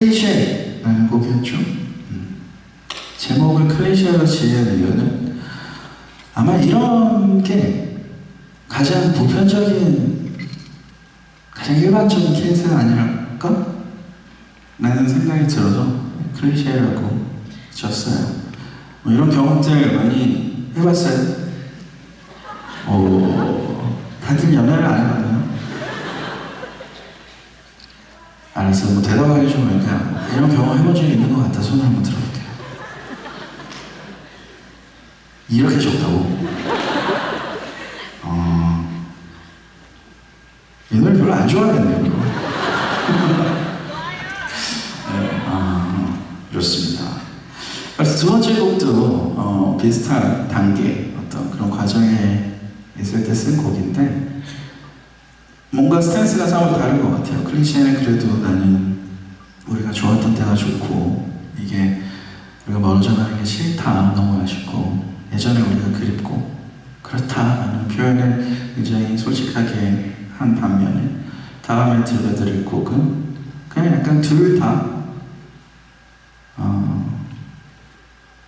클리셰라는 곡이었죠. 제목을 클리셰로 지은 이유는 아마 이런 게 가장 보편적인, 가장 일반적인 케이스가 아니랄까? 라는 생각이 들어서 클리셰라고 지었어요. 뭐 이런 경험들 많이 해봤어요? 다들 연애를 안 해봤나요? 알았어, 뭐 대답하기 좀 그러니까 이런 경험 해본 적이 있는 것 같아. 손을 한번 들어볼게요. 이렇게 좋다고? 이 노래 별로 안 좋아하겠네요. 네, 좋습니다. 그래서 두 번째 곡도 비슷한 단계, 어떤 그런 과정에 있을 때 쓴 곡인데 뭔가 스탠스가 상당히 다른 것 같아요. 클리셰는 그래도 나는 우리가 좋았던 때가 좋고 이게 우리가 멀어져 가는 게 싫다, 너무 아쉽고 예전에 우리가 그립고 그렇다라는 표현을 굉장히 솔직하게 한 반면에 다음에 들려드릴 곡은 그냥 약간 둘 다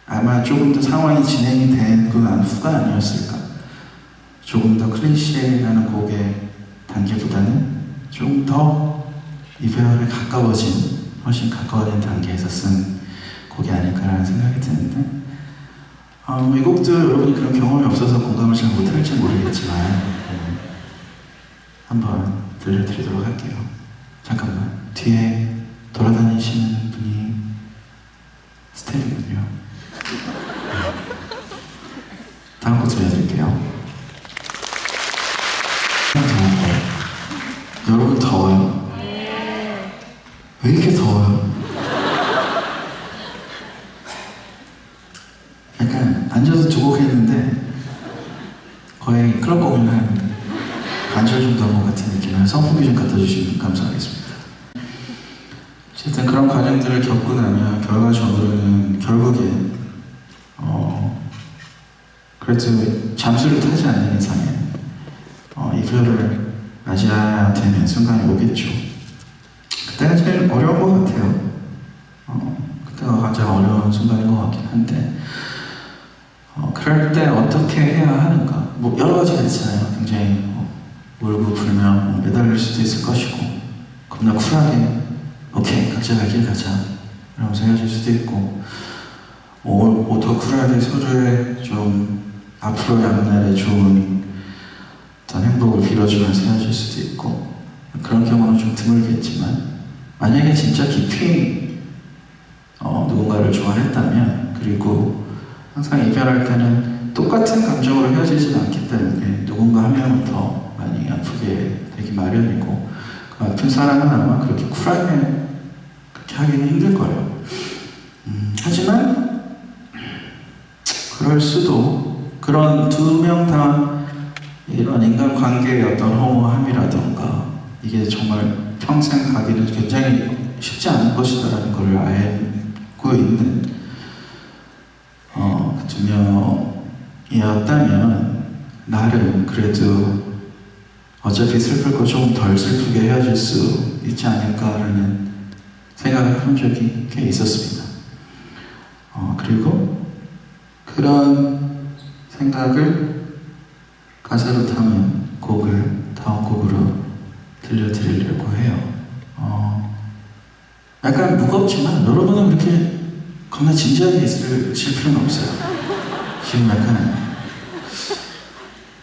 아마 조금 더 상황이 진행이 되고 난 후가 아니었을까. 조금 더 클리셰라는 곡의 단계보다는 좀 더 이별에 가까워진, 훨씬 가까워진 단계에서 쓴 곡이 아닐까라는 생각이 드는데 이 곡도 여러분이 그런 경험이 없어서 공감을 잘 못할지 모르겠지만 한번 들려드리도록 할게요. 잠깐만, 뒤에 돌아다니시는 분이 스텝이군요. 다음 곡 들려드릴게요. 여러분 더워요? 왜 이렇게 더워요? 약간 앉아서 두 곡 했는데 거의 클럽 공연 한 반절 정도 한 것 같은 느낌을 선풍기 좀 갖다 주시면 감사하겠습니다. 어쨌든 그런 과정들을 겪고 나면 결과적으로는 결국에 그래도 잠수를 타지 않는 이상에 이별을 맞이해야 되는 순간이 오겠죠. 그때가 제일 어려운 것 같아요. 그때가 가장 어려운 순간인 것 같긴 한데 그럴 때 어떻게 해야 하는가, 뭐 여러 가지가 있잖아요. 굉장히 울고 불면 매달릴 수도 있을 것이고 겁나 쿨하게 오케이 각자 갈 길 가자 이러면서 헤어질 수도 있고 더 쿨하게 서로의 좀 앞으로의 앞날에 좋은 어떤 행복을 빌어주면서 헤어질 수도 있고 그런 경우는 좀 드물겠지만 만약에 진짜 깊이 누군가를 좋아했다면 그리고 항상 이별할 때는 똑같은 감정으로 헤어지진 않기 때문에 누군가 한 명은 더 많이 아프게 되기 마련이고 그 아픈 사람은 아마 그렇게 쿨하게 그렇게 하기는 힘들 거예요. 하지만 그럴 수도 그런 두 명 다 이런 인간관계의 어떤 허무함이라던가 이게 정말 평생 가기는 굉장히 쉽지 않은 것이다라는 걸 알고 있는 그 두 명이었다면 나름 그래도 어차피 슬플 거 조금 덜 슬프게 헤어질 수 있지 않을까라는 생각을 한 적이 꽤 있었습니다. 그리고 그런 생각을 가사로 담은 곡을 다음 곡으로 들려드리려고 해요. 약간 무겁지만 여러분은 이렇게 겁나 진지하게 있으실 필요는 없어요. 지금 약간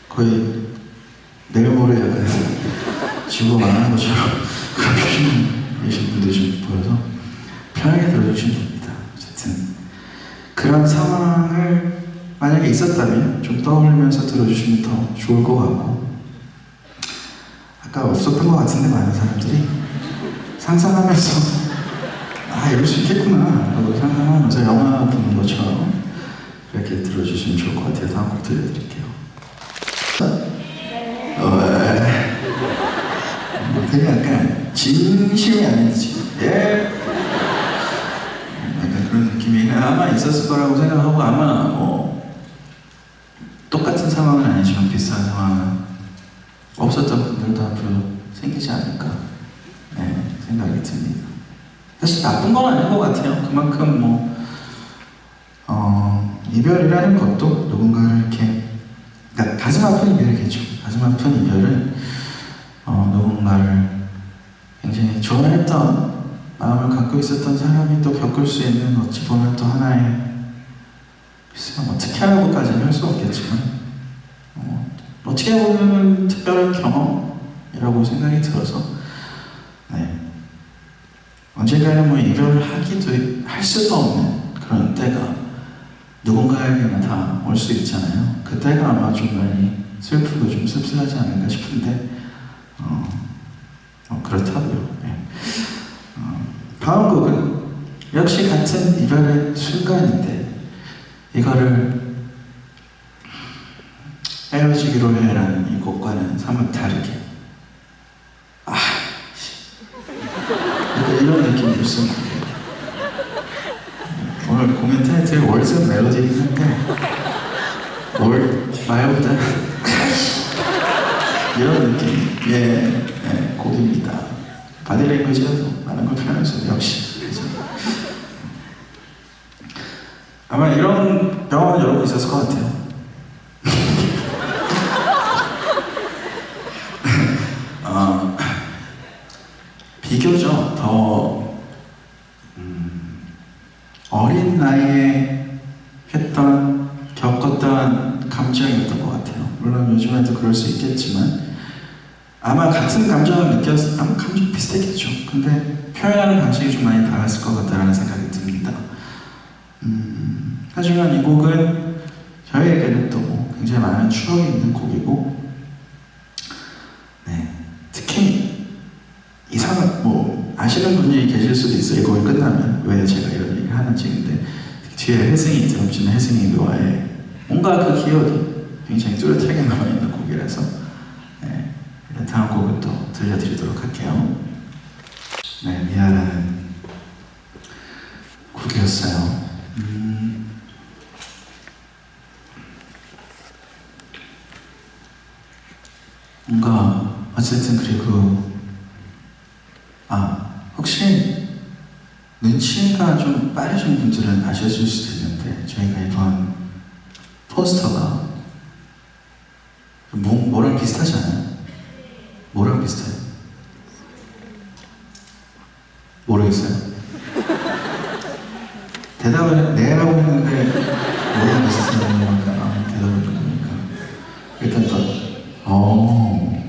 거의 내일 모레 약간 지구가 망하는 것처럼 그런 표정이신 분들이 좀 보여서 편하게 들어주시면 됩니다. 어쨌든 그런 상황을 만약에 있었다면 좀 떠올리면서 들어주시면 더 좋을 것 같고 아까 없었던 것 같은데 많은 사람들이 상상하면서 이럴 수 있겠구나 라고 상상하면서 영화 보는 것처럼 이렇게 들어주시면 좋을 것 같아요. 다음 곡 들려드릴게요. 되게 약간 진심이 아닌지 약간 그런 느낌이 아마 있었을 거라고 생각하고 아마 똑같은 상황은 아니지만 비슷한 상황은 없었던 분들도 앞으로 생기지 않을까 생각이 듭니다. 사실 나쁜 건 아닌 것 같아요. 그만큼 이별이라는 것도 누군가를 이렇게, 그러니까 가슴 아픈 이별이겠죠. 가슴 아픈 이별은 누군가를 굉장히 좋아했던 마음을 갖고 있었던 사람이 또 겪을 수 있는, 어찌 보면 또 하나의, 글쎄요, 뭐 특혜라고까지는 할 수 없겠지만 어떻게 보면 특별한 경험이라고 생각이 들어서, 네, 언젠가는 뭐 이별을 하기도 할 수도 없는 그런 때가 누군가에게는 다 올 수 있잖아요. 그때가 아마 좀 많이 슬프고 좀 씁쓸하지 않을까 싶은데 그렇다고요. 네. 다음 곡은 역시 같은 이별의 순간인데, 이거를 헤어지기로 해라는 이 곡과는 사뭇 다르게 이런 느낌이 있습니다. 오늘 공연 타이틀 월드 멜로디긴 한데 말보다 이런 느낌의 곡입니다. 바디랭귀지라도 많은 걸 표현해서 역시 아마 이런 경험은 여러분 있었을 것 같아요. 비교적 더 어린 나이에 겪었던 감정이었던 것 같아요. 물론 요즘에도 그럴 수 있겠지만 아마 같은 감정을 아마 감정 비슷했겠죠. 근데 표현하는 방식이 좀 많이 달랐을 것 같다라는 생각이 듭니다. 하지만 이 곡은 저희에게는 또 굉장히 많은 추억이 있는 곡이고, 네, 특히 이상한 아시는 분이 계실 수도 있어요. 이 곡이 끝나면 왜 제가 이런 얘기를 하는지. 근데 뒤에 혜승이 드럼치는 혜승이와의 뭔가 그 기억이 굉장히 뚜렷하게 남아있는 곡이라서, 네, 다음 곡을 또 들려드리도록 할게요. 네, 미아라는 곡이었어요. 뭔가 어쨌든, 그리고 혹시 눈치가 좀 빠르신 분들은 아셨을 수도 있는데, 저희가 이번 포스터가 뭐랑 비슷하지 않아요? 뭐랑 비슷해요? 모르겠어요? 대답을 네라고 했는데 뭐랑 비슷해요? 대답을 들으니까 일단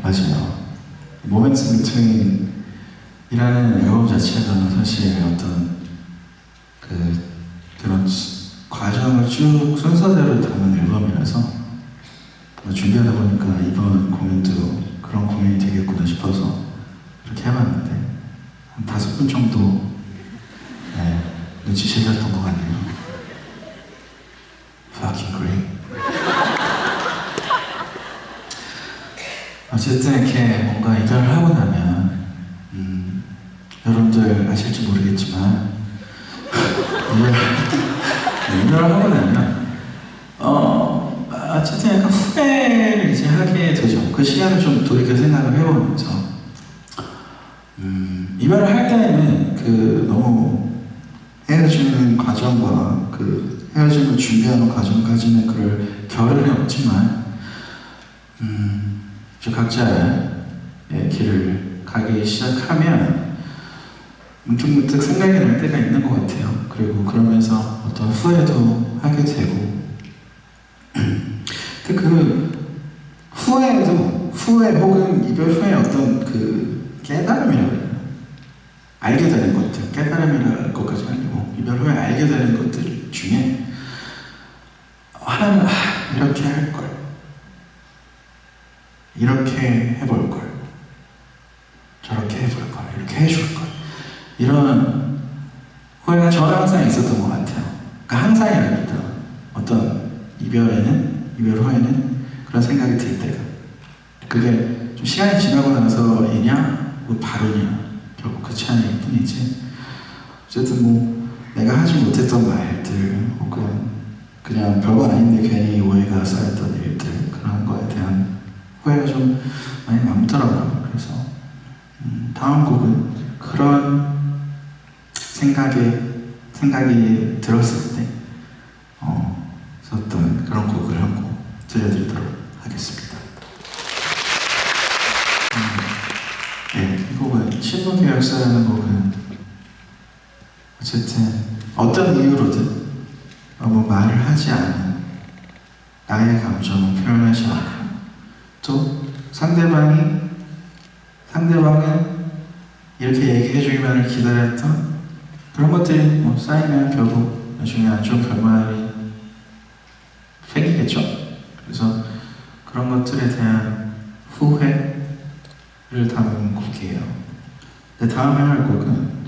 맞아요. Moments in Between 이라는 앨범 자체가 사실 어떤 그런 과정을 쭉 순서대로 담은 앨범이라서 준비하다 보니까 이번 공연도 그런 공연이 되겠구나 싶어서 이렇게 해봤는데 한 5분 정도 눈치채셨던 것 같네요. Fucking great. 어쨌든 이렇게 뭔가 이별을 하고 나면 여러분들 아실지 모르겠지만 이별을 하고 나면 어쨌든 약간 후회를 이제 하게 되죠. 그 시간을 좀 돌이켜 생각을 해보면서 이별을 할 때는 너무 헤어지는 과정과 헤어짐을 준비하는 과정까지는 그럴 겨를이 없지만 각자의 길을 가기 시작하면 문득문득 생각이 날 때가 있는 것 같아요. 그리고 그러면서 어떤 후회도 하게 되고 후회 혹은 이별 후에 어떤 깨달음이라고 해요. 알게 되는 것들, 깨달음이랄 것까지 아니고 이별 후에 알게 되는 것들 중에 하나는 이렇게 할걸, 이렇게 해볼걸, 저렇게 해볼걸, 이렇게 해줄걸, 이런 후회가 저는 항상 있었던 것 같아요. 그러니까 항상이랍니다. 어떤 이별 후에는 그런 생각이 들 때가, 그게 좀 시간이 지나고 나서이냐 바로냐, 결국 그 차이일 뿐이지. 어쨌든 내가 하지 못했던 말들 혹은 그냥 별거 아닌데 괜히 오해가 쌓였던 일들, 그런 거에 대한 후회가 좀 많이 남더라고요. 그래서 다음 곡은 그런 생각이 들었을 때 썼던 그런 곡을 한 곡 들려드리도록 하겠습니다. 네, 이 곡은 신문계 역사라는 곡은 어쨌든 어떤 이유로든 너무 말을 하지 않은 나의 감정을 표현하지 않고 또 상대방은 이렇게 얘기해주기만을 기다렸던 그런 것들이 쌓이면 결국 나중에 안 좋은 결말이 생기겠죠. 그래서 그런 것들에 대한 후회를 담은 곡이에요. 근데 다음에 할 곡은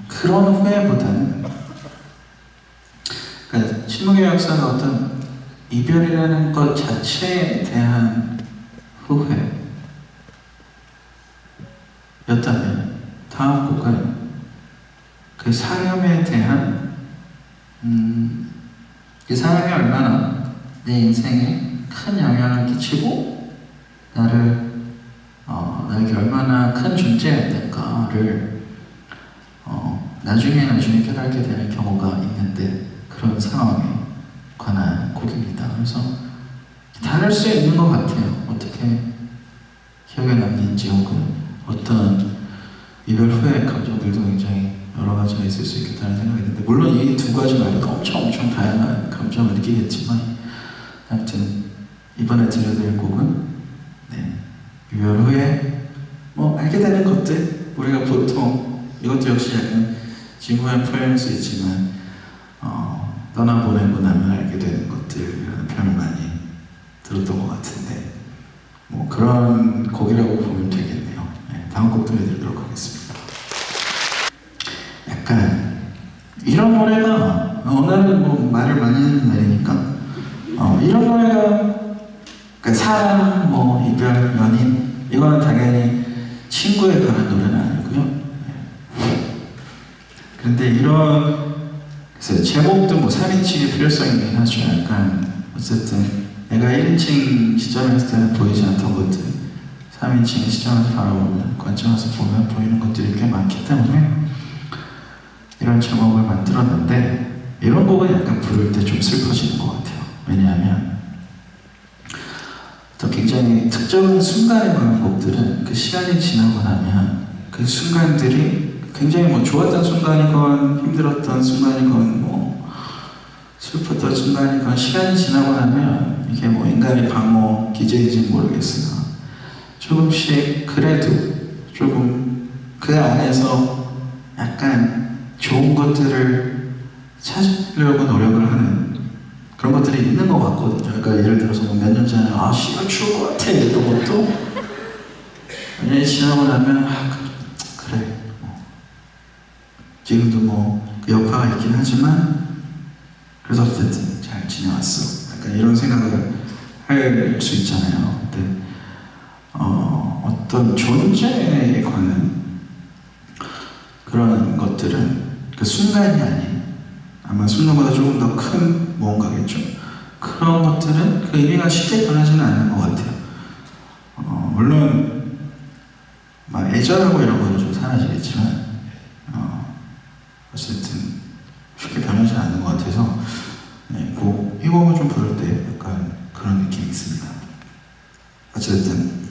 그런 후회보다는 그러니까 신문계 역사는 어떤 이별이라는 것 자체에 대한 후회였다면 다음 곡은 그 사람에 대한 그 사람이 얼마나 내 인생에 큰 영향을 끼치고 나에게 얼마나 큰 존재였는가를 나중에 깨닫게 되는 경우가 있는데 그런 상황에 관한 곡입니다. 그래서 다를 수 있는 것 같아요. 어떻게 기억에 남는지 혹은 어떤 이별 후의 감정들도 굉장히 여러 가지가 있을 수 있겠다는 생각이 드는데 물론 이 두 가지 말고 엄청 다양한 감정을 느끼겠지만 아무튼 이번에 들려드릴 곡은 이별 후에 알게 되는 것들 우리가 보통 이것도 역시 약간 진부한 표현일 수 있지만 떠나보내고 나면 알게 되는 것들이라는 표현을 많이 들었던 것 같은데 그런 곡이라고 보면 되겠네요. 다음 곡 들려드리도록 하겠습니다. 약간 이런 노래가 오늘은 말을 많이 하는 날이니까 이런 노래가 그러니까 사랑, 이별, 연인 이거는 당연히 친구에 관한 노래는 아니고요. 그런데 그래서 제목도 3인칭의 필요성이 있긴 하죠. 약간 어쨌든 내가 1인칭 시점에 있을 때는 보이지 않던 것들 3인칭 시점에서 바라보면 관점에서 보면 보이는 것들이 꽤 많기 때문에 이런 제목을 만들었는데 이런 곡은 약간 부를 때 좀 슬퍼지는 것 같아요. 왜냐하면 또 굉장히 특정한 순간에 관한 곡들은 그 시간이 지나고 나면 그 순간들이 굉장히 좋았던 순간이건 힘들었던 순간이건 슬펐던 순간이건 시간이 지나고 나면 이게 인간의 방어 기제인지는 모르겠으나 조금씩 그래도 조금 그 안에서 약간 좋은 것들을 찾으려고 노력을 하는 그런 것들이 있는 것 같거든요. 그러니까 예를 들어서 몇 년 전에 시간 추울 것 같아 이랬던 것도 몇 년이 지나고 나면 그래 지금도 그 여파가 있긴 하지만 그래도 어쨌든 잘 지내왔어. 약간 이런 생각을 할 수 있잖아요. 근데 어떤 존재에 관한 그런 것들은 그 순간이 아닌 아마 순간보다 조금 더 큰 무언가겠죠. 그런 것들은 그 의미가 쉽게 변하지는 않는 것 같아요. 물론 애절하고 이런 거는 좀 사라지겠지만 어쨌든 쉽게 변하지 않는 것 같아서 이 곡을 좀 부를 때 약간 그런 느낌이 있습니다. 어쨌든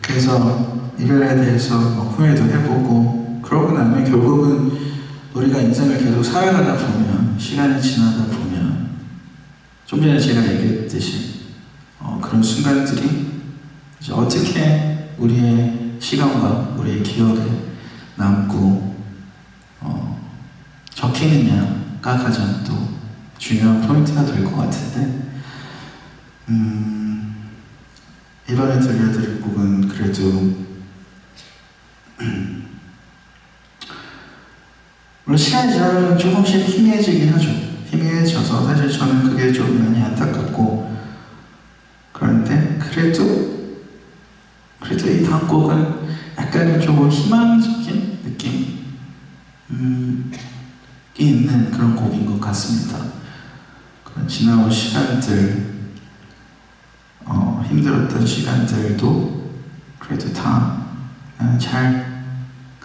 그래서 이별에 대해서 후회도 해보고 그러고 나면 결국은 우리가 인생을 계속 살아가다 보면 시간이 지나다 보면 좀 전에 제가 얘기했듯이 그런 순간들이 이제 어떻게 우리의 시간과 우리의 기억에 남고 적히느냐가 가장 또 중요한 포인트가 될 것 같은데 이번에 들려드릴 곡은 그래도 물론 시간이 지나면 조금씩 희미해지긴 하죠. 희미해져서 사실 저는 그게 좀 많이 안타깝고 그런데 그래도 이 다음 곡은 약간은 조금 희망적인 느낌이 있는 그런 곡인 것 같습니다. 그런 지나온 시간들 힘들었던 시간들도 그래도 다 잘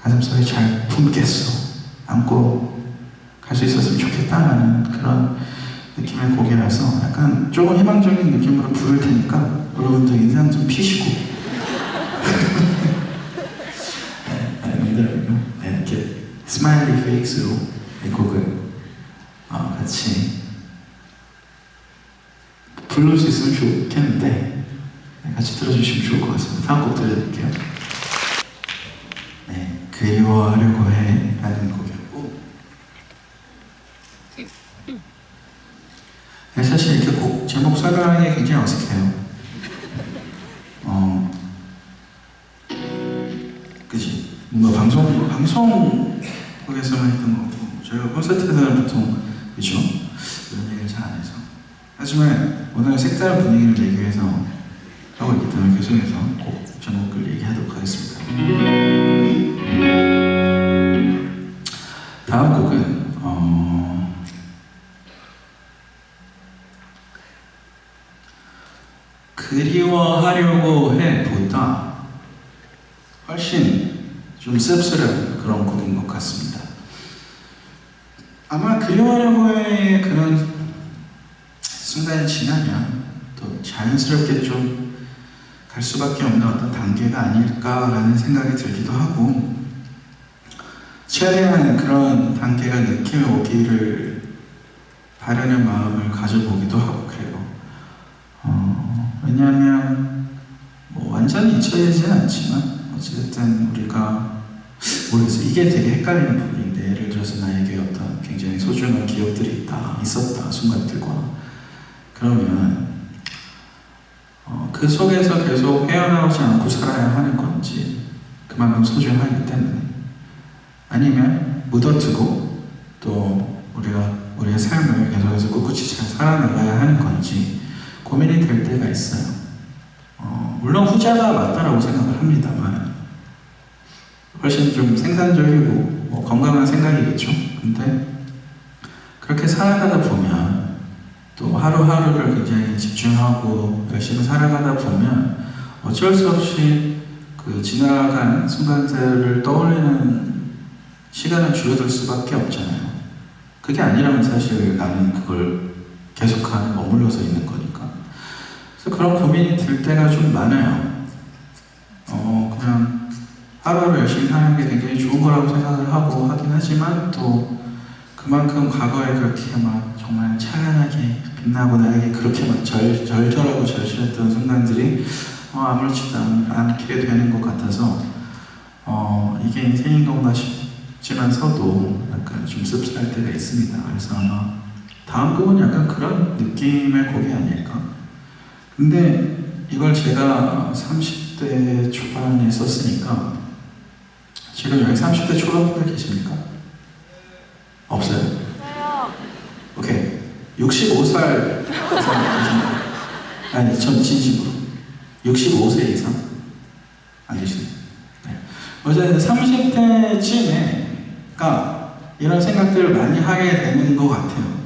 가슴속에 잘 품겠어. 안고 갈 수 있었으면 좋겠다라는 그런 느낌의 곡이라서 약간 조금 희망적인 느낌으로 부를 테니까 여러분들 인상 좀 피시고 네, 이렇게 스마일리 페이스로 이 곡을 같이 부를 수 있으면 좋겠는데 같이 들어주시면 좋을 것 같습니다. 다음 곡 들려드릴게요. 네, 그리워하려고 해 라는 곡이었고 네, 사실 이렇게 곡 제목 설명하는 게 굉장히 어색해요. 그치? 뭔가 방송국에서만 했던 거고 저희가 콘서트에서는 보통 그쵸? 이런 얘기를 잘 안 해서 하지만 오늘 색다른 분위기를 내기 위해서 하고 있기 때문에 계속해서 곡 제목을 얘기하도록 하겠습니다. 다음 곡은 그리워하려고 해보다 훨씬 좀 씁쓸한 그런 곡인 것 같습니다. 아마 그리워하려고 해 그런 순간이 지나면 또 자연스럽게 좀 갈 수밖에 없는 어떤 단계가 아닐까라는 생각이 들기도 하고 최대한 그런 단계가 느낌에 오기를 바라는 마음을 가져보기도 하고 그래요. 왜냐하면 뭐 완전히 잊혀지진 않지만 어쨌든 우리가 모르겠어요. 이게 되게 헷갈리는 부분인데 예를 들어서 나에게 어떤 굉장히 소중한 기억들이 있었다 순간들과 그러면 그 속에서 계속 헤어나오지 않고 살아야 하는 건지 그만큼 소중하기 때문에 아니면 묻어두고 또 우리가 우리의 삶을 계속해서 꿋꿋이 잘 살아나가야 하는 건지 고민이 될 때가 있어요. 물론 후자가 맞다라고 생각을 합니다만 훨씬 좀 생산적이고 뭐 건강한 생각이겠죠. 근데 그렇게 살아가다 보면 또 하루하루를 굉장히 집중하고 열심히 살아가다 보면 어쩔 수 없이 그 지나간 순간들을 떠올리는 시간은 줄어들 수밖에 없잖아요. 그게 아니라면 사실 나는 그걸 계속하는 머물러서 있는 거니까. 그래서 그런 고민이 들 때가 좀 많아요. 그냥 하루하루 열심히 사는 게 굉장히 좋은 거라고 생각을 하고 하긴 하지만 또 그만큼 과거에 그렇게 막 정말 찬란하게 빛나고 나에게 그렇게 막 절절하고 절실했던 순간들이 아무렇지도 않게 되는 것 같아서 이게 인생인 건가 싶지만서도 약간 좀 씁쓸할 때가 있습니다. 그래서 아마 다음 곡은 약간 그런 느낌의 곡이 아닐까. 근데 이걸 제가 30대 초반에 썼으니까 지금 여기 30대 초반분들 계십니까? 없어요? 오케이. 65살 이상 계십니까? 아니, 전 진심으로. 65세 이상? 안 계시네요. 네. 어쨌든 30대쯤에가 이런 생각들을 많이 하게 되는 것 같아요.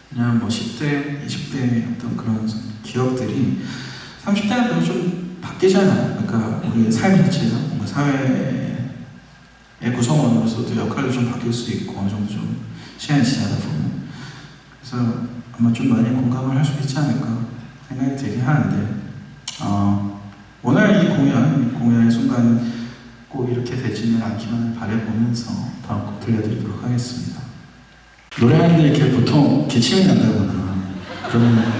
그냥 뭐 10대, 20대의 어떤 그런 기억들이 30대가 되면 좀 바뀌잖아요. 그러니까 우리의 삶 자체가 뭔가 사회의 구성원으로서도 역할도 좀 바뀔 수 있고 어느 정도 좀 시간이 지나다 보면 그래서 아마 좀 많이 공감을 할 수 있지 않을까 생각이 들긴 하는데 오늘 이 공연의 순간 꼭 이렇게 되지는 않기만을 바라보면서 다음 곡 들려드리도록 하겠습니다. 노래하는데 이렇게 보통 기침이 난다거나 그러면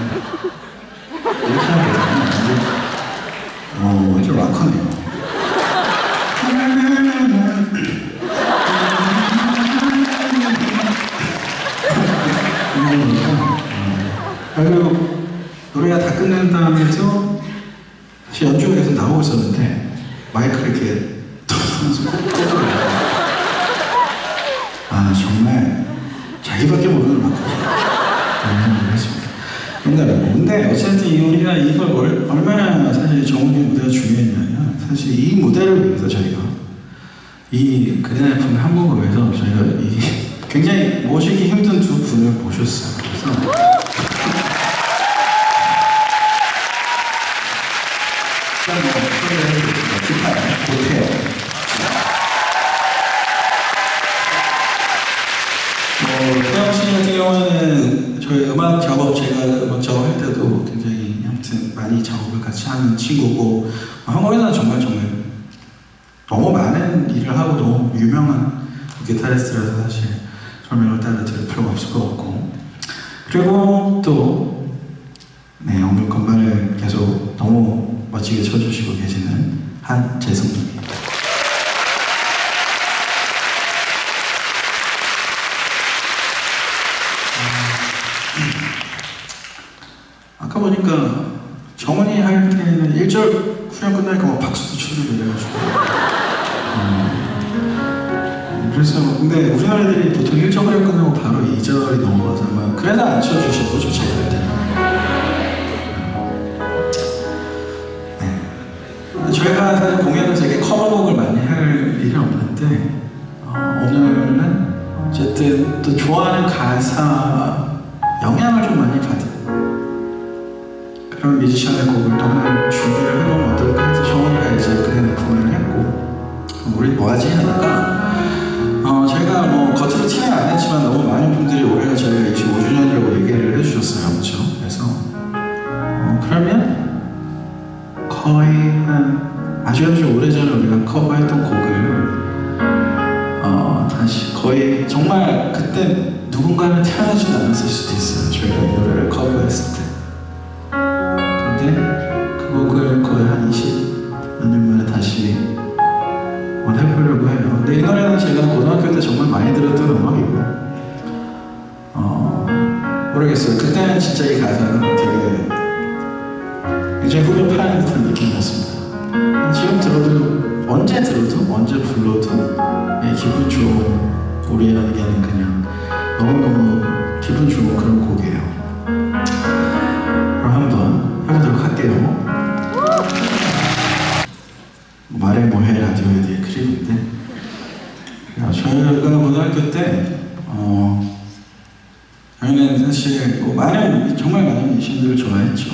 이렇게 하면 되잖아요. 완전 락커네요. 그리고 노래가 다 끝난 다음에도 사실 연주가 계속 나오고 있었는데 마이크를 이렇게 톡 하면서 꼭 꽂아요. 정말 자기밖에 모르는 락커죠. 농담이고. 근데 어쨌든 우리가 이걸 얼마나 사실 정훈이 무대가 중요했냐면 사실 이 무대를 위해서 저희가 이 그대의 품 한국을 위해서 저희가 이 굉장히 모시기 힘든 두 분을 모셨어요. 그래서 일단 기타, 고태요. 태영 씨 같은 경우는 저희 음악 작업, 제가 음악 작업할 때도 굉장히 아무튼 많이 작업을 같이 하는 친구고, 한국에서는 정말 너무 많은 일을 하고 너무 유명한 기타리스트라서 사실 설명을 따로 드릴 필요가 없을 것 같고, 그리고 또 네, 오늘 건반을 계속 너무 멋지게 쳐주시고 계시는 한재성님입니다. 아까 보니까 정원이 할 때는 1절 후렴 끝나니까 막 박수도 쳐주고 이래가지고 그래서 근데 우리나라들이 보통 1절 후렴 끝나고 바로 2절이 넘어가서 아마 그래서 안 쳐주신 거죠, 제가 할 때는. 네. 저희가 사실 공연에서 이렇게 커버곡을 많이 할 일은 없는데 오늘은 어쨌든 또 좋아하는 가사 영향을 좀 많이 받은 그런 뮤지션의 곡을 또 하나 준비를 해보면 어떨까 해서 정원이가 이제 그날 공연을 했고, 우리 뭐하지 하다가 저희가 뭐 겉으로 티는 안 냈지만 너무 많은 분들이 올해가 저희가 25주년이라고 얘기를 해주셨어요. 그렇죠? 그래서 그러면 거의 한 아주 오래전에 우리가 커버했던 곡을 다시 거의 정말 그때 누군가는 태어나지도 않았을 수도 있어요. 저희가 이 노래를 커버했을 때. 근데 그 곡을 거의 한 20몇 년 만에 다시 해보려고 해요. 근데 이 노래는 제가 고등학교 때 정말 많이 들었던 음악이고, 모르겠어요. 그때는 진짜 이 가사는 되게 굉장히 후배 파는 듯한 느낌이었습니다. 지금 들어도, 언제 불러도 기분 좋은, 우리에게는 그냥 너무너무 기분 좋은 그런 곡이에요. 그럼 한번 해보도록 할게요. 말해 뭐해 라디오에 대해 클립인데, 저희가 고등학교 때 저희는 사실 정말 많은 뮤지션들을 좋아했죠.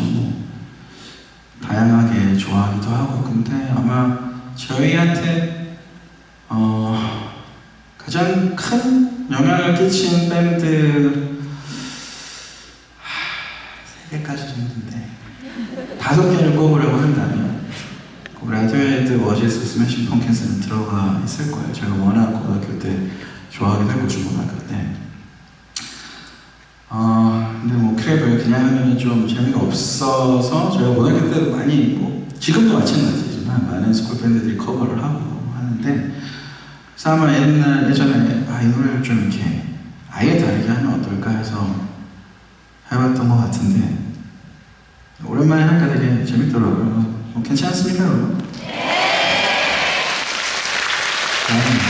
다양하게 좋아하기도 하고. 근데 아마 저희한테 가장 큰 영향을 끼친 밴드 3개까지 정도인데 5개를 꼽으려고 한다면 라디오헤드, 오아시스, 스매싱 펑킨스는 들어가 있을 거예요. 제가 워낙 고등학교 때 좋아하기도 했고, 중고등학교 때. 근데 뭐 크랩을 그냥 하면 좀 재미가 없어서 제가 고등학교 때도 많이 지금도 마찬가지지만 많은 스쿨 밴드들이 커버를 하고 하는데, 그래서 아마 예전에 이 노래를 좀 이렇게 아예 다르게 하면 어떨까 해서 해봤던 것 같은데, 오랜만에 하니까 되게 재밌더라고요. 괜찮습니까, 여러분? 다행입니다.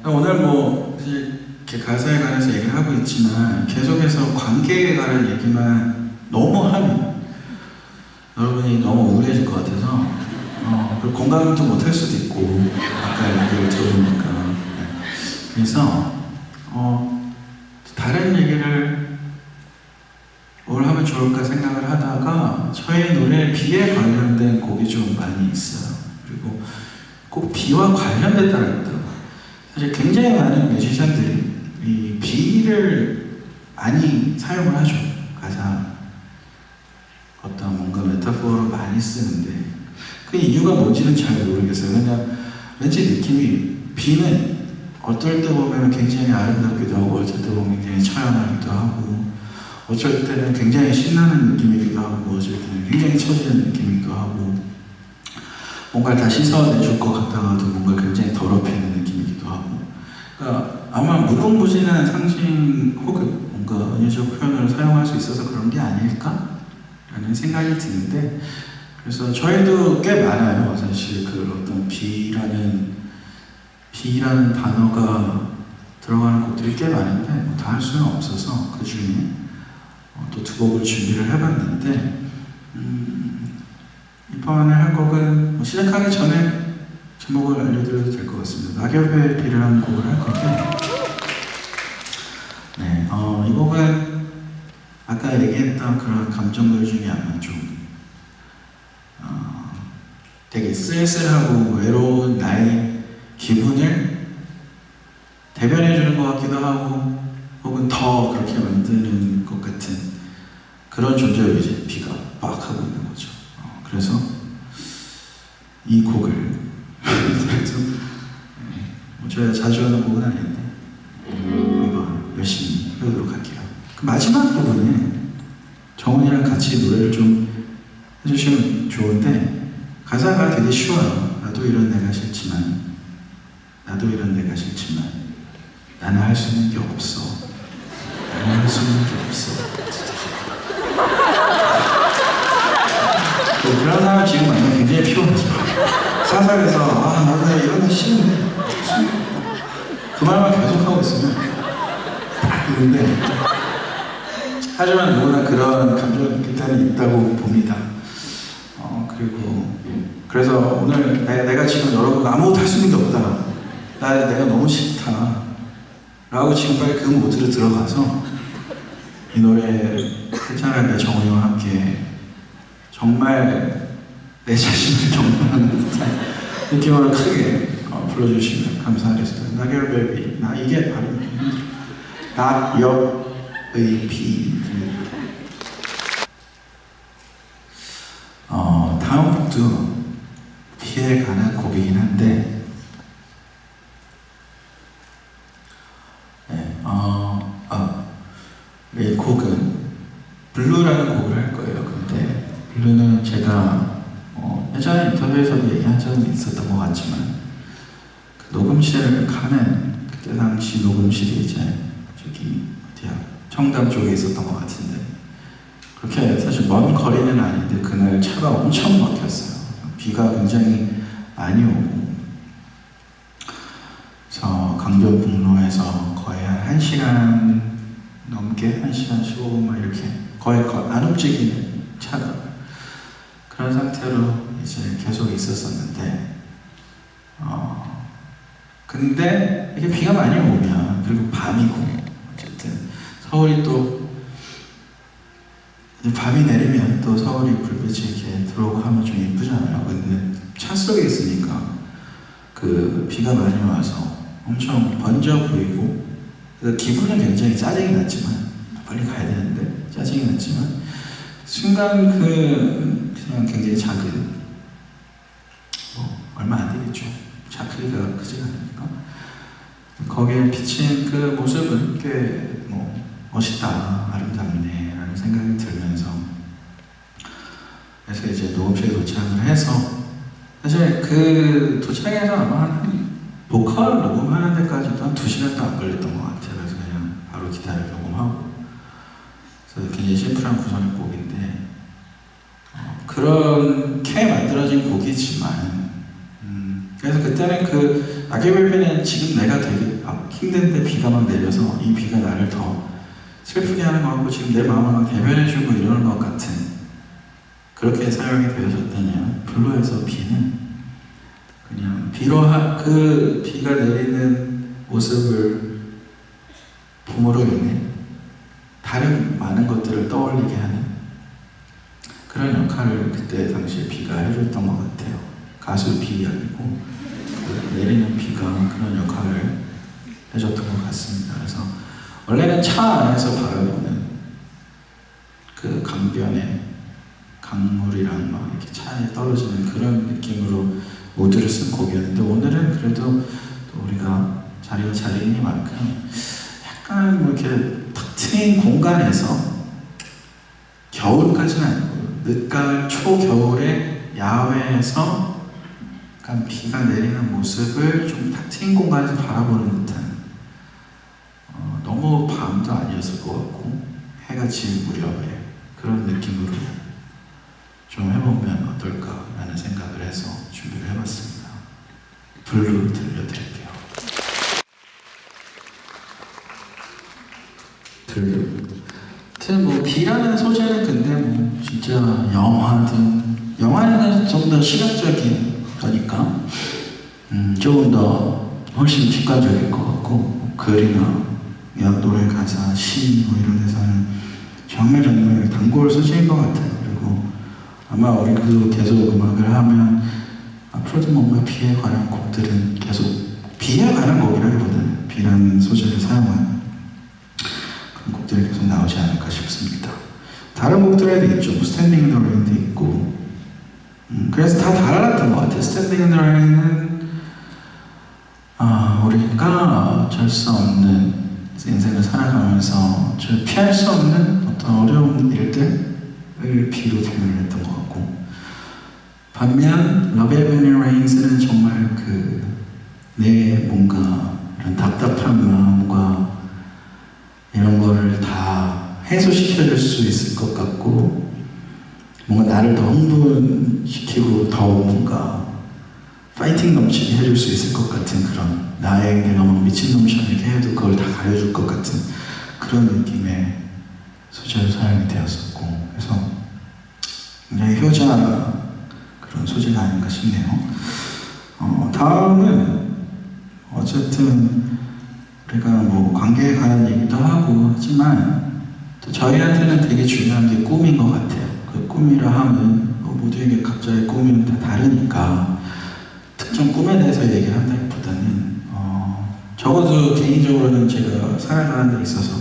오늘 이렇게 가사에 관해서 얘기를 하고 있지만 계속해서 관계에 관한 얘기만 너무 하면 여러분이 너무 우울해질 것 같아서 그리고 공감도 못할 수도 있고, 아까 얘기를 들어보니까. 그래서 다른 얘기를 뭘 하면 좋을까 생각을 하다가 저희 노래 비에 관련된 곡이 좀 많이 있어요. 그리고 꼭 비와 관련됐다는 것도 사실 굉장히 많은 뮤지션들이 이 비를 많이 사용을 하죠. 가사 어떤 뭔가 메타포를 많이 쓰는데 그 이유가 뭔지는 잘 모르겠어요. 그냥 왠지 느낌이 비는 어떨 때 보면 굉장히 아름답기도 하고, 어쩔 때 보면 굉장히 처연하기도 하고, 어쩔 때는 굉장히 신나는 느낌이기도 하고, 어쩔 때는 굉장히 처지는 느낌이기도 하고, 뭔가를 다 씻어내줄 것 같다가도 뭔가 굉장히 더럽히는 느낌이기도 하고. 그러니까 아마 무궁무진한 상징 혹은 뭔가 은유적 표현을 사용할 수 있어서 그런 게 아닐까라는 생각이 드는데, 그래서 저희도 꽤 많아요. 사실 그 어떤 비라는 단어가 들어가는 곡들이 꽤 많은데 다 할 수는 없어서 그 중에 또 2곡을 준비를 해봤는데, 이번에 할 곡은 시작하기 전에 제목을 알려드려도 될 것 같습니다. 낙엽의 비라는 곡을 할 건데, 네, 이 곡은 아까 얘기했던 그런 감정들 중에 아마 좀 되게 쓸쓸하고 외로운 나의 기분을 대변해주는 것 같기도 하고 혹은 더 그렇게 만드는 것 같은 그런 존재로 이제 비가 막 하고 있는 거죠. 그래서 이 곡을 저희가 자주 하는 곡은 아닌데 한번 열심히 해보도록 할게요. 그 마지막 부분에 정훈이랑 같이 노래를 좀 해주시면 좋은데 가사가 되게 쉬워요. 나도 이런 내가 싫지만 나도 이런 내가 싫지만 나는 할 수 있는 게 없어. 나는 할 수 있는 게 없어. 그런 사람 지금 만나면 굉장히 피곤하죠. 사석에서 나도 이런 거 싫은데 그 말만 계속하고 있으면 딱 그런데 하지만 누구나 그런 감정이 느낄 때는 있다고 봅니다. 그래서 오늘 내가 지금 여러분 아무것도 할 수 있는 게 없다. 내가 너무 싫다. 라고 지금 빨리 그 모드로 들어가서 이 노래 괜찮은데 정우이와 함께 정말 내 자신을 경험하는 듯한 느낌으로 크게 불러주시면 감사하겠습니다. Not your baby. 이게 바로 Not your baby. 다음 곡도 비에 관한 곡이긴 한데 이 곡은 블루라는 곡을 할 거예요. 근데 블루는 제가 예전에 인터뷰에서도 얘기한 적은 있었던 것 같지만 그 녹음실을 가는 그때 당시 녹음실이 이제 저기 어디야 청담 쪽에 있었던 것 같은데 그렇게 사실 먼 거리는 아닌데 그날 차가 엄청 막혔어요. 비가 굉장히 많이 오고 그래서 강변북로에서 거의 한 1시간 넘게 1시간 15분 이렇게 거의 안 움직이는 차가 그런 상태로 이제 계속 있었었는데 근데 이게 비가 많이 오면 그리고 밤이고 어쨌든 서울이 또 밤이 내리면 또 서울이 불빛이 이렇게 들어오고 하면 좀 예쁘잖아요. 근데 차 속에 있으니까 그 비가 많이 와서 엄청 번져 보이고 기분은 굉장히 짜증이 났지만 빨리 가야 되는데 짜증이 났지만 순간 그냥 굉장히 작은 얼마 안 되겠죠. 차 크기가 크지가 않으니까 거기에 비친 그 모습은 꽤 멋있다, 아름답네 라는 생각이 들면서 그래서 이제 녹음실에 도착을 해서 사실 그 도착해서 아마 한 보컬 녹음하는 데까지도 한 2시간도 안 걸렸던 것 같아요. 그래서 그냥 바로 기타를 녹음하고 그래서 굉장히 심플한 구성의 곡인데 그렇게 만들어진 곡이지만 그래서 그때는 그 아기벨비는 지금 내가 되게 힘든데 비가 막 내려서 이 비가 나를 더 슬프게 하는 것 같고 지금 내 마음을 막 대변해주고 이러는 것 같은 그렇게 사용이 되어졌다면 블루에서 비는 그냥 그 비가 내리는 모습을 봄으로 인해 다른 많은 것들을 떠올리게 하는 그런 역할을 그때 당시에 비가 해줬던 것 같아요. 가수 비 아니고 내리는 비가 그런 역할을 해줬던 것 같습니다. 그래서 원래는 차 안에서 바라보는 그 강변에 강물이랑 막 이렇게 차에 떨어지는 그런 느낌으로 모드를 쓴 곡이었는데 오늘은 그래도 또 우리가 자리가 자리이니만큼 약간 이렇게 탁 트인 공간에서 겨울까지는 아니고 늦가을 초겨울에 야외에서 약간 비가 내리는 모습을 좀 탁 트인 공간에서 바라보는 듯한 너무 밤도 아니었을 것 같고 해가 질 무렵에 그런 느낌으로 좀 해보면 어떨까라는 생각을 해서 준비를 해봤습니다. 블루 들려드릴게요. 블루. 하여튼 비라는 소재는 근데 진짜 영화는 좀 더 시각적인 거니까 조금 더 훨씬 직관적일 것 같고 글이나 노래 가사, 시 이런 데서는 정말 단골 소재인 것 같아요. 그리고 아마 우리도 계속 음악을 하면 앞으로도 뭔가 비에 관한 곡들은 계속 비에 관한 곡이라기보다는 비라는 소재를 사용한 그런 곡들이 계속 나오지 않을까 싶습니다. 다른 곡들에도 있죠. 스탠딩 인 더 레인도 있고 그래서 다 달랐던 것 같아요. 스탠딩 인 더 레인은 우리가 어쩔 수 없는 인생을 살아가면서 피할 수 없는 어떤 어려운 일들을 비로 표현을 했던 것 같고, 반면 Love Even Rains는 정말 내 뭔가 이런 답답한 마음과 이런 거를 다 해소시켜줄 수 있을 것 같고, 뭔가 나를 더 흥분시키고 더 뭔가 파이팅 넘치게 해줄 수 있을 것 같은 그런, 내가 막 미친놈처럼 이렇게 해도 그걸 다 가려줄 것 같은 그런 느낌의 소재로 사용이 되었었고, 그래서 굉장히 효자 그런 소재가 아닌가 싶네요. 다음은 어쨌든 우리가 뭐 관계에 관한 얘기도 하고 하지만 또 저희한테는 되게 중요한 게 꿈인 것 같아요. 그 꿈이라 하면 모두에게 각자의 꿈은 다 다르니까 특정 꿈에 대해서 얘기를 한다기보다는 적어도 개인적으로는 제가 살아가는 데 있어서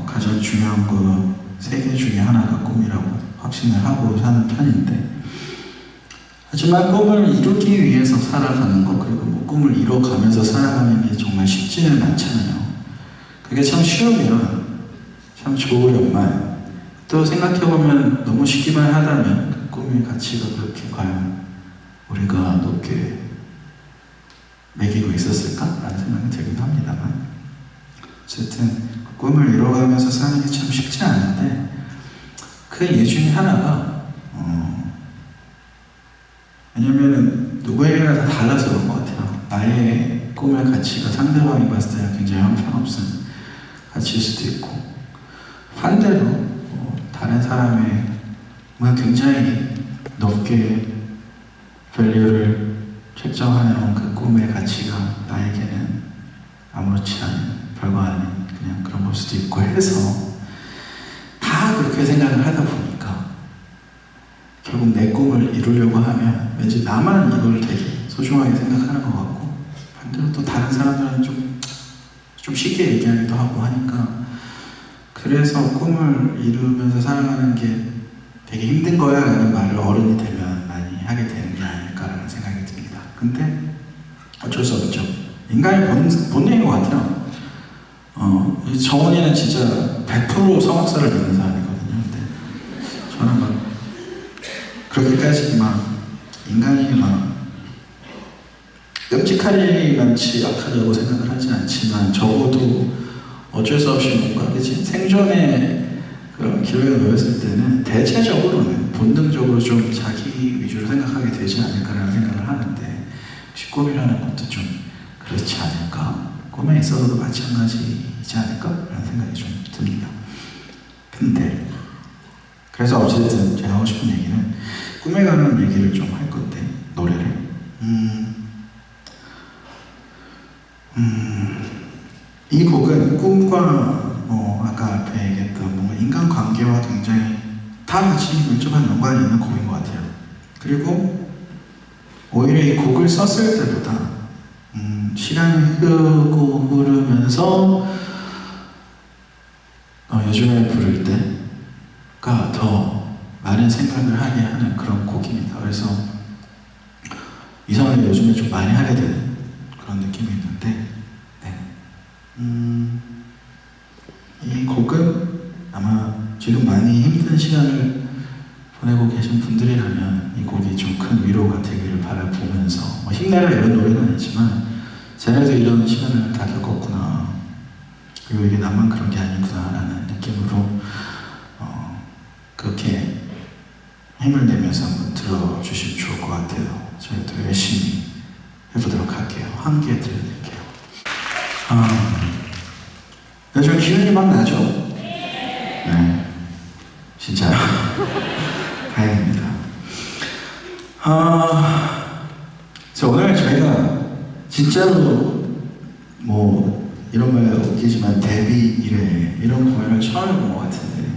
가장 중요한 거 3개 중에 하나가 꿈이라고 확신을 하고 사는 편인데, 하지만 꿈을 이루기 위해서 살아가는 거, 그리고 뭐 꿈을 이뤄가면서 살아가는 게 정말 쉽지는 않잖아요. 그게 참 쉬우면 참 좋으련만, 또 생각해보면 너무 쉽기만 하다면 그 꿈의 가치가 그렇게 과연 우리가 높게 매기고 있었을까라는 생각이 들긴 합니다만, 어쨌든 그 꿈을 이뤄가면서 사는 게 참 쉽지 않은데, 그 이유 중에 하나가 왜냐면은 누구에게나 다 달라서 그런 것 같아요. 나의 꿈의 가치가 상대방이 봤을 때는 굉장히 형편없은 가치일 수도 있고, 반대로 다른 사람의 굉장히 높게 밸류를 책정하는 그 꿈의 가치가 나에게는 아무렇지 않은 별거 아닌 그냥 그런 걸 수도 있고 해서, 다 그렇게 생각을 하다 보니까 결국 내 꿈을 이루려고 하면 왠지 나만 이걸 되게 소중하게 생각하는 것 같고, 반대로 또 다른 사람들은 좀 쉽게 얘기하기도 하고 하니까, 그래서 꿈을 이루면서 살아가는 게 되게 힘든 거야 라는 말을 어른이 되면 많이 하게 되는 게 아닐까라는 생각이 듭니다. 근데 어쩔 수 없죠. 인간의 본능인 것 같아요. 정원이는 진짜 100% 성악설을 믿는 사람이거든요. 근데 저는 막 그렇게까지 막 인간이 막 끔찍하리만치 약하다고 생각을 하지 않지만, 적어도 어쩔 수 없이 뭔가 생존의 그런 기회가 놓였을 때는 대체적으로는 본능적으로 좀 자기 위주로 생각하게 되지 않을까라는 생각을 하는데, 혹시 꿈이라는 것도 좀 그렇지 않을까? 꿈에 있어서도 마찬가지이지 않을까라는 생각이 좀 듭니다. 근데 그래서 어쨌든 제가 하고 싶은 얘기는 꿈에 관한 얘기를 좀 할 건데, 노래를 이 곡은 꿈과 아까 앞에 얘기했던 뭔가 인간관계와 굉장히 다 같이 밀접한 연관이 있는 곡인 것 같아요. 그리고 오히려 이 곡을 썼을 때보다 시간이 흐르면서 요즘에 부를 때가 더 많은 생각을 하게 하는 그런 곡입니다. 그래서 이상하게 요즘에 좀 많이 하게 되는 그런 느낌이 있는데, 이 곡은 아마 지금 많이 힘든 시간을 보내고 계신 분들이라면 이 곡이 좀 큰 위로가 되기를 바라보면서, 힘내라 이런 노래는 아니지만 쟤네도 이런 시간을 다 겪었구나, 그리고 이게 나만 그런 게 아니구나 라는 느낌으로 그렇게 힘을 내면서 한번 들어주시면 좋을 것 같아요. 저희도 열심히 해보도록 할게요. 한 개 들려드릴게요. 요즘 기운이 막 나죠? 네, 진짜요. 다행입니다. 그래서 오늘 저희가 진짜로 뭐 이런 말 웃기지만 데뷔 이래 이런 공연을 처음 해본 것 같은데,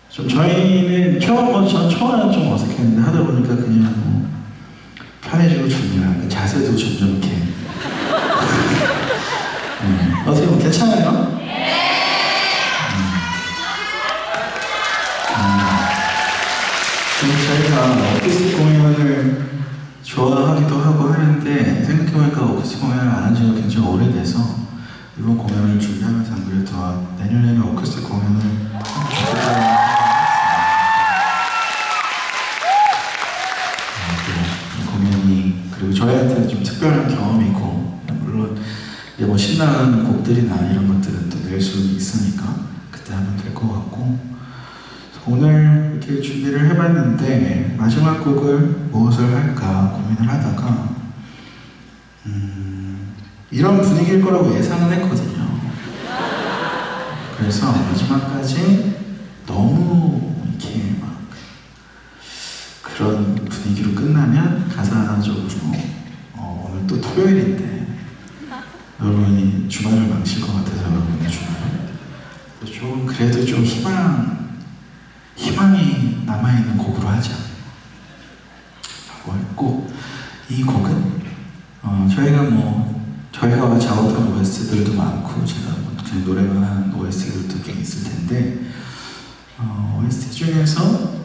좀 저희는 전 처음에는 좀 어색했는데 하다 보니까 그냥 편해지고 좋네요. 그 자세도 점점 이렇게. 어떻게 보면 괜찮아요? 저희가 어쿠스틱 공연을 좋아하기도 하고 하는데 생각해보니까 어쿠스틱 공연을 안 한 지가 굉장히 오래돼서 이번 공연을 준비하면서 안 그래도 내년에는 어쿠스틱 공연을 하면 좋겠다는 공연이 그리고 저희한테는 좀 특별한 경험이고 물론 이제 뭐 신나는 곡들이나 이런 것들은 또 낼 수 있으니까 그때 하면 될 것 같고 오늘 이렇게 준비를 해봤는데 마지막 곡을 무엇을 할까 고민을 하다가 이런 분위기일 거라고 예상은 했거든요. 그래서 마지막까지 너무 이렇게 막 그런 분위기로 끝나면 가사적으로 오늘 또 토요일인데 여러분이 주말을 망칠 것 같아서 여러분의 주말을 좀 그래도 좀 희망이 남아있는 곡으로 하자 라고 했고 이 곡은 저희가 작업한 OST들도 많고 제가 그냥 노래만 하는 OST들도 꽤 있을 텐데 OST 중에서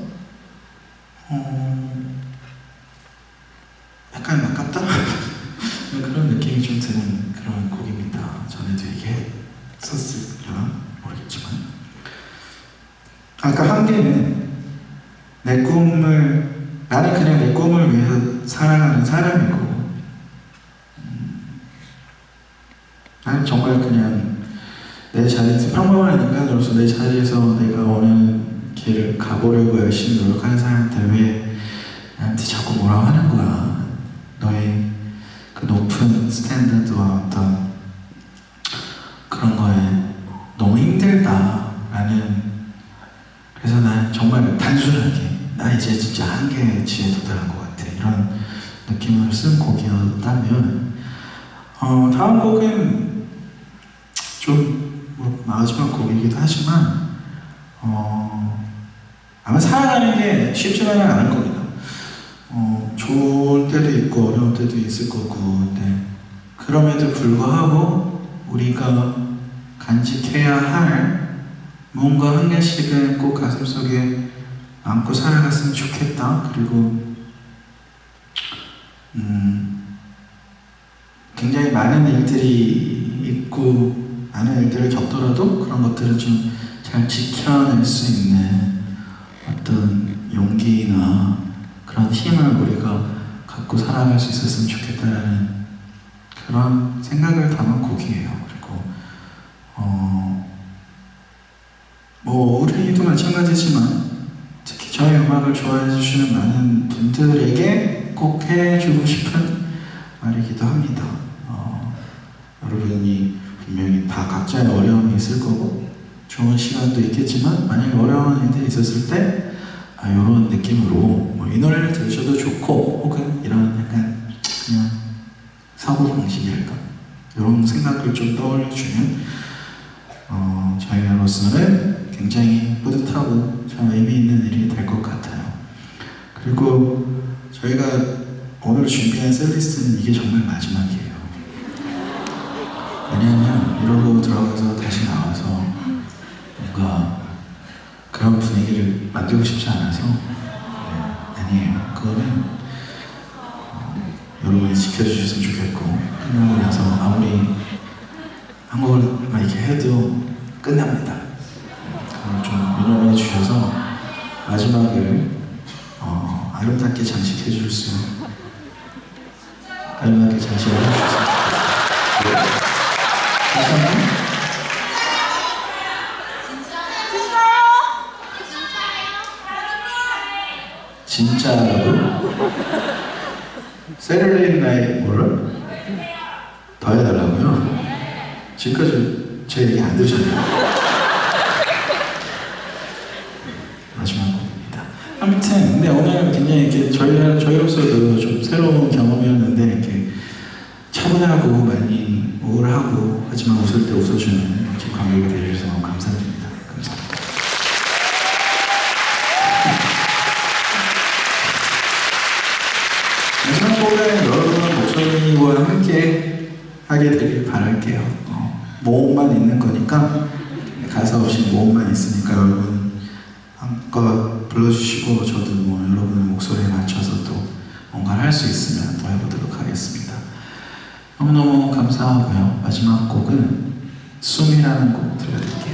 약간 아깝다? 그런 느낌이 좀 드는 그런 곡입니다. 전에도 얘기했었을까 모르겠지만 아까 한 개는 나는 그냥 내 꿈을 위해서 살아가는 사람이고 나는 정말 그냥 내 자리에서 평범한 인간으로서 내 자리에서 내가 원하는 길을 가보려고 열심히 노력하는 사람한테 왜 나한테 자꾸 뭐라고 하는 거야. 너의 그 높은 스탠다드와 어떤 그런 거에 너무 힘들다라는 그래서 난 정말 단순하게 나 이제 진짜 한계치에 도달한 것 같아 이런 느낌을 쓴 곡이었다면 다음 곡은 좀 마지막 곡이기도 하지만 아마 살아가는 게 쉽지만은 않을 겁니다. 좋을 때도 있고 어려울 때도 있을 거고 네. 그럼에도 불구하고 우리가 간직해야 할 뭔가 한 개씩은 꼭 가슴속에 안고 살아갔으면 좋겠다. 그리고 굉장히 많은 일들이 있고 많은 일들을 겪더라도 그런 것들을 좀 잘 지켜낼 수 있는 어떤 용기나 그런 힘을 우리가 갖고 살아갈 수 있었으면 좋겠다라는 그런 생각을 담은 곡이에요. 그리고 우리도 마찬가지지만 특히 저희 음악을 좋아해 주시는 많은 분들에게 꼭 해주고 싶은 말이기도 합니다. 여러분이 분명히 다 각자의 어려움이 있을 거고 좋은 시간도 있겠지만 만약에 어려운 일들이 있었을 때 이런 느낌으로 이 노래를 들으셔도 좋고 혹은 이런 약간 그냥 사고방식이랄까 이런 생각을 좀 떠올려주면 저희로서는 굉장히 뿌듯하고 참 의미 있는 일이 될 것 같아요. 그리고 저희가 오늘 준비한 셀리스트는 이게 정말 마지막이에요. 왜냐하면 이러고 들어가서 다시 나와서 뭔가 그런 분위기를 만들고 싶지 않아서 아니에요. 그거는 여러분이 지켜주셨으면 좋겠고 끝나고 나서 아무리 한국을 막 이렇게 해도 끝납니다. 그걸 좀 유념해 주셔서 마지막을 아름답게 장식해 줄 수 아름답게 장식을 해주셨으면 좋겠습니다. 감사합니다. 진짜라고? 세를레인 나이 뭐를? 더 해달라고요? 지금까지 제 얘기 안 들으셨나요? 마지막 곡입니다. 아무튼 근데 오늘 굉장히 이렇게 저희로서도 좀 새로운 경험이었는데 이렇게 차분하고 많이 우울하고 하지만 웃을 때 웃어주는 멋진 관객이 되어주셔서 감사드립니다. 감사합니다. 마지막 곡은 여러분과 함께 하게 되길 바랄게요. 모험만 있는 거니까, 가사 없이 모험만 있으니까 여러분 한껏 불러주시고, 저도 뭐 여러분의 목소리에 맞춰서 또 뭔가를 할 수 있으면 또 해보도록 하겠습니다. 너무너무 감사하고요. 마지막 곡은 숨이라는 곡 들려드릴게요.